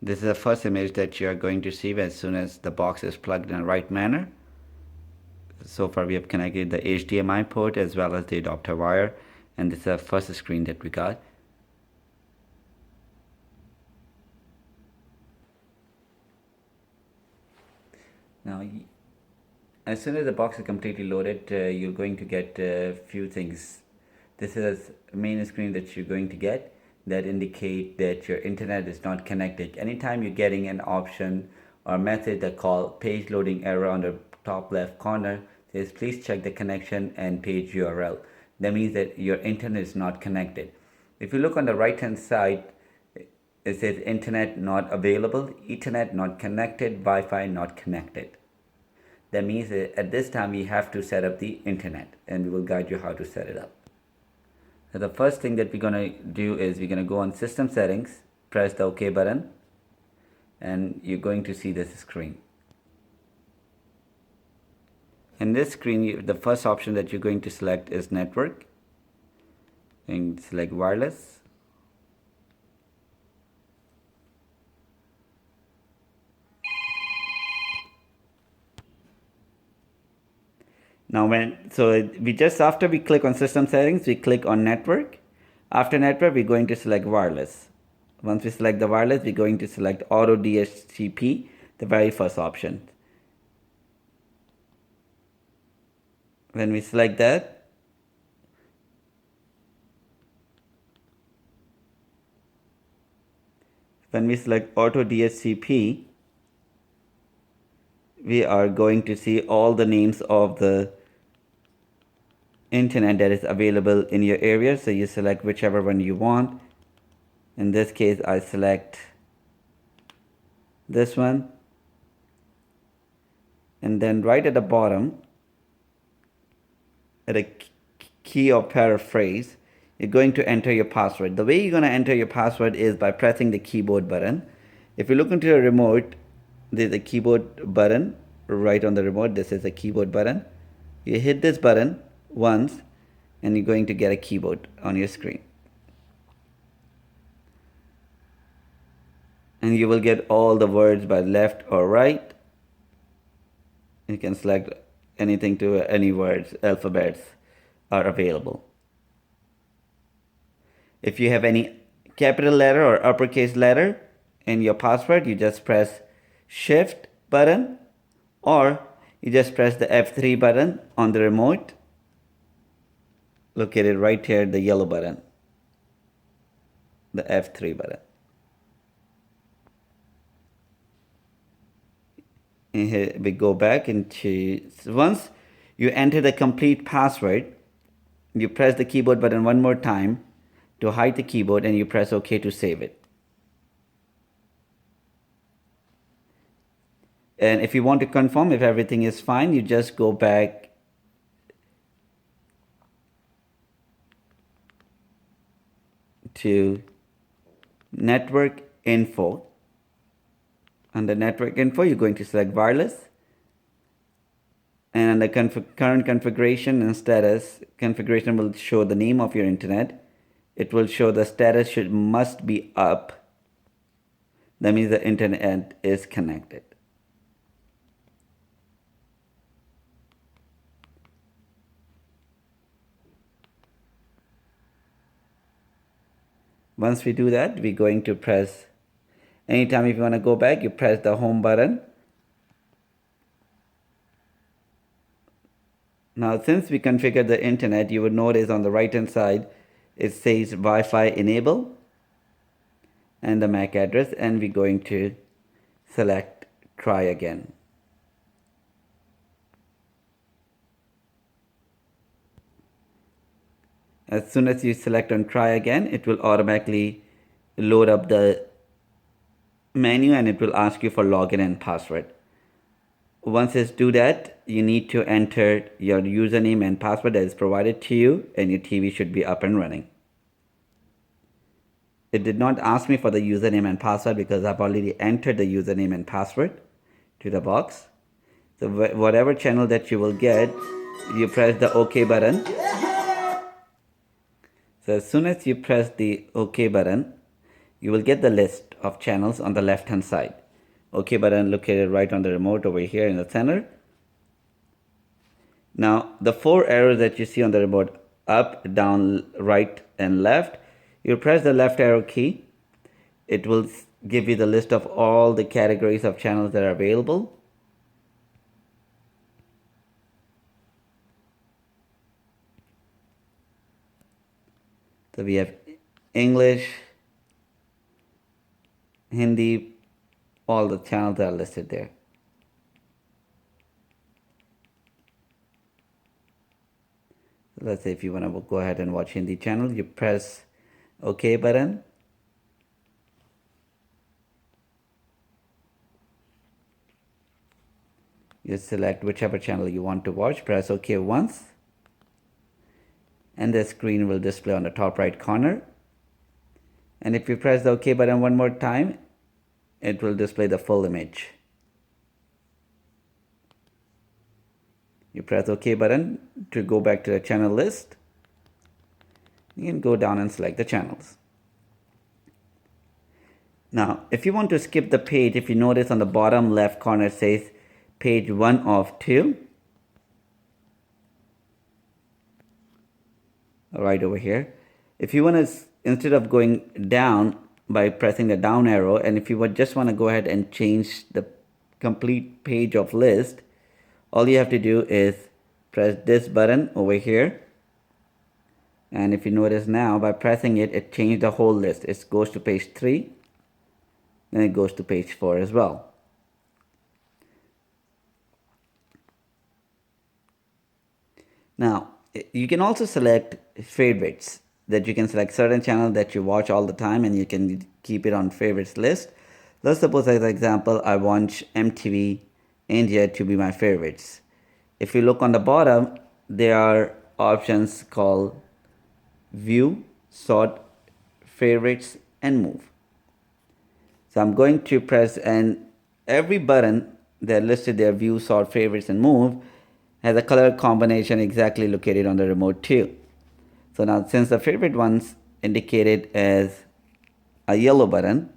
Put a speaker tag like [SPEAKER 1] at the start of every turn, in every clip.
[SPEAKER 1] This is the first image that you are going to see as soon as the box is plugged in the right manner. So far we have connected the HDMI port as well as the adapter wire, and this is the first screen that we got. Now as soon as the box is completely loaded, you're going to get a few things. This is the main screen that you're going to get that indicate that your internet is not connected. Anytime you're getting an option or message that call page loading error on the top left corner, says please check the connection and page URL. That means that your internet is not connected. If you look on the right hand side, it says internet not available, Ethernet not connected, Wi-Fi not connected. That means that at this time we have to set up the internet, and we will guide you how to set it up. So the first thing that we're going to do is we're going to go on system settings, press the OK button, and you're going to see this screen. In this screen, the first option that you're going to select is network, and select wireless. Now after we click on system settings, we click on network. After network, we're going to select wireless. Once we select the wireless, we're going to select auto DHCP, the very first option. When we select that, when we select auto DHCP, we are going to see all the names of the internet that is available in your area. So you select whichever one you want. In this case, I select this one, and then right at the bottom, at a key or paraphrase, you're going to enter your password. The way you're going to enter your password is by pressing the keyboard button. If you look into your remote, there's a keyboard button right on the remote. This is a keyboard button. You hit this button once and you're going to get a keyboard on your screen, and you will get all the words by left or right. You can select anything to any words, alphabets are available. If you have any capital letter or uppercase letter in your password, you just press shift button, or you just press the F3 button on the remote, located right here, the yellow button, the F3 button. And here we go back into, once you enter the complete password, you press the keyboard button one more time to hide the keyboard, and you press OK to save it. And if you want to confirm if everything is fine, you just go back to network info. Under network info, you're going to select wireless, and the current configuration and status configuration will show the name of your internet. It will show the status must be up. That means the internet is connected. Once we do that, we're going to press, anytime if you want to go back, you press the home button. Now, since we configured the internet, you would notice on the right hand side, it says Wi-Fi enable and the MAC address, and we're going to select try again. As soon as you select on try again, it will automatically load up the menu, and it will ask you for login and password. Once it's do that, you need to enter your username and password that is provided to you, and your TV should be up and running. It did not ask me for the username and password because I've already entered the username and password to the box. So whatever channel that you will get, you press the OK button. So as soon as you press the OK button, you will get the list of channels on the left hand side. OK button located right on the remote over here in the center. Now the 4 arrows that you see on the remote, up, down, right and left, you press the left arrow key. It will give you the list of all the categories of channels that are available. So we have English, Hindi, all the channels are listed there. Let's say if you want to go ahead and watch Hindi channel, you press OK button. You select whichever channel you want to watch, press OK once, and the screen will display on the top right corner. And if you press the OK button one more time, it will display the full image. You press OK button to go back to the channel list. You can go down and select the channels. Now, if you want to skip the page, if you notice on the bottom left corner it says page 1 of 2. Right over here. If you want to, instead of going down by pressing the down arrow, and if you would just want to go ahead and change the complete page of list, all you have to do is press this button over here. And if you notice now, by pressing it, it changed the whole list. It goes to page 3, then it goes to page 4 as well. Now, you can also select favorites, that you can select certain channels that you watch all the time and you can keep it on favorites list. Let's suppose, as an example, I want MTV India to be my favorites. If you look on the bottom, there are options called View, Sort, Favorites and Move. So I'm going to press, and every button that listed there, View, Sort, Favorites and Move, has a color combination exactly located on the remote too. So now, since the favorite one's indicated as a yellow button,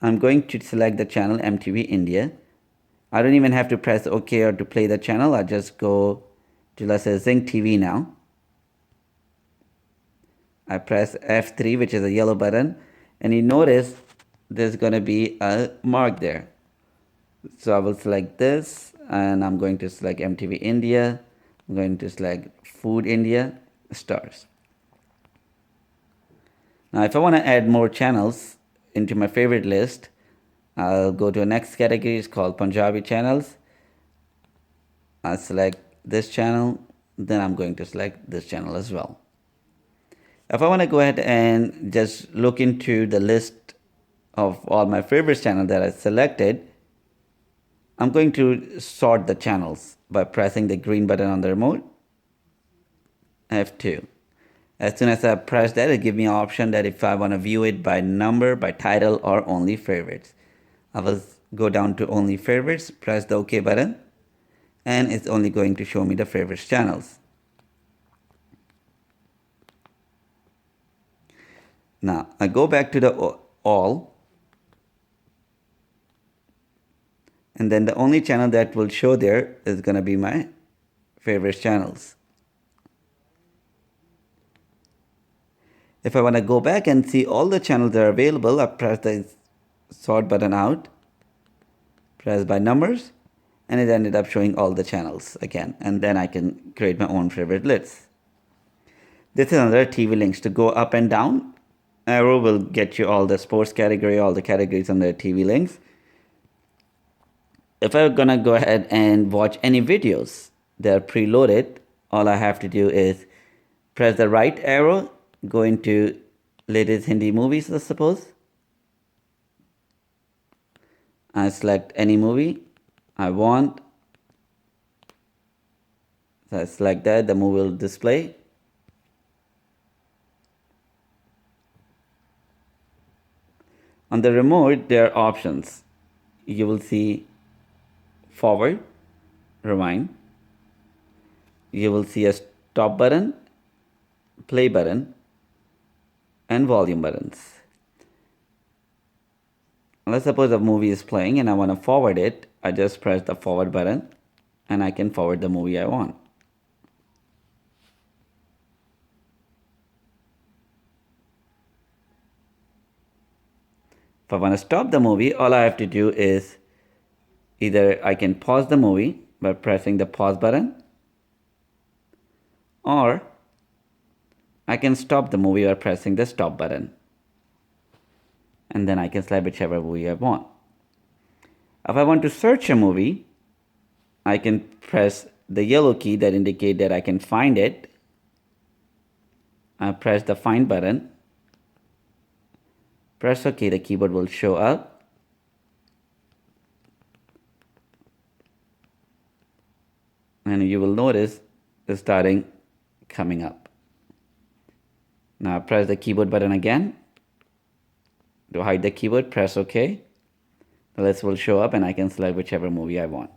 [SPEAKER 1] I'm going to select the channel MTV India. I don't even have to press OK or to play the channel. I just go to, let's say, Zing TV now. I press F3, which is a yellow button, and you notice there's going to be a mark there. So I will select this, and I'm going to select MTV India. I'm going to select Food India, stars. Now, if I want to add more channels into my favorite list, I'll go to the next category. It's called Punjabi Channels. I'll select this channel. Then I'm going to select this channel as well. If I want to go ahead and just look into the list of all my favorite channels that I selected, I'm going to sort the channels by pressing the green button on the remote, F2. As soon as I press that, it gives me an option that if I want to view it by number, by title, or only favorites. I will go down to only favorites, press the OK button, and it's only going to show me the favorites channels. Now, I go back to the all, and then the only channel that will show there is going to be my favorites channels. If I want to go back and see all the channels that are available, I press the sort button out, press by numbers, and it ended up showing all the channels again. And then I can create my own favorite lists. This is another TV links. To go up and down, arrow will get you all the sports category, all the categories on the TV links. If I'm gonna go ahead and watch any videos that are preloaded, all I have to do is press the right arrow, go into latest Hindi movies, let's suppose. I select any movie I want. So I select that, the movie will display. On the remote, there are options. You will see forward, rewind, you will see a stop button, play button, and volume buttons. Let's suppose a movie is playing and I want to forward it. I just press the forward button and I can forward the movie I want. If I want to stop the movie, all I have to do is either I can pause the movie by pressing the pause button, or I can stop the movie by pressing the stop button. And then I can select whichever movie I want. If I want to search a movie, I can press the yellow key that indicates that I can find it. I press the find button. Press OK, the keyboard will show up. And you will notice it's starting coming up. Now press the keyboard button again. To hide the keyboard, press OK. The list will show up and I can select whichever movie I want.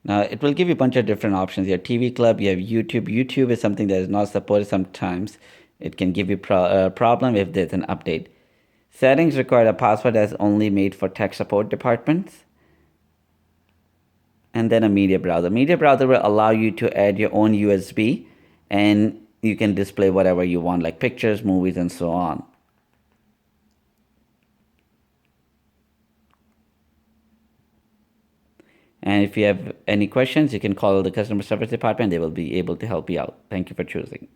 [SPEAKER 1] Now it will give you a bunch of different options. You have TV Club, you have YouTube. YouTube is something that is not supported sometimes. It can give you a problem if there's an update. Settings require a password that's only made for tech support departments. And then a media browser. Media browser will allow you to add your own USB and you can display whatever you want, like pictures, movies, and so on. And if you have any questions, you can call the customer service department. They will be able to help you out. Thank you for choosing.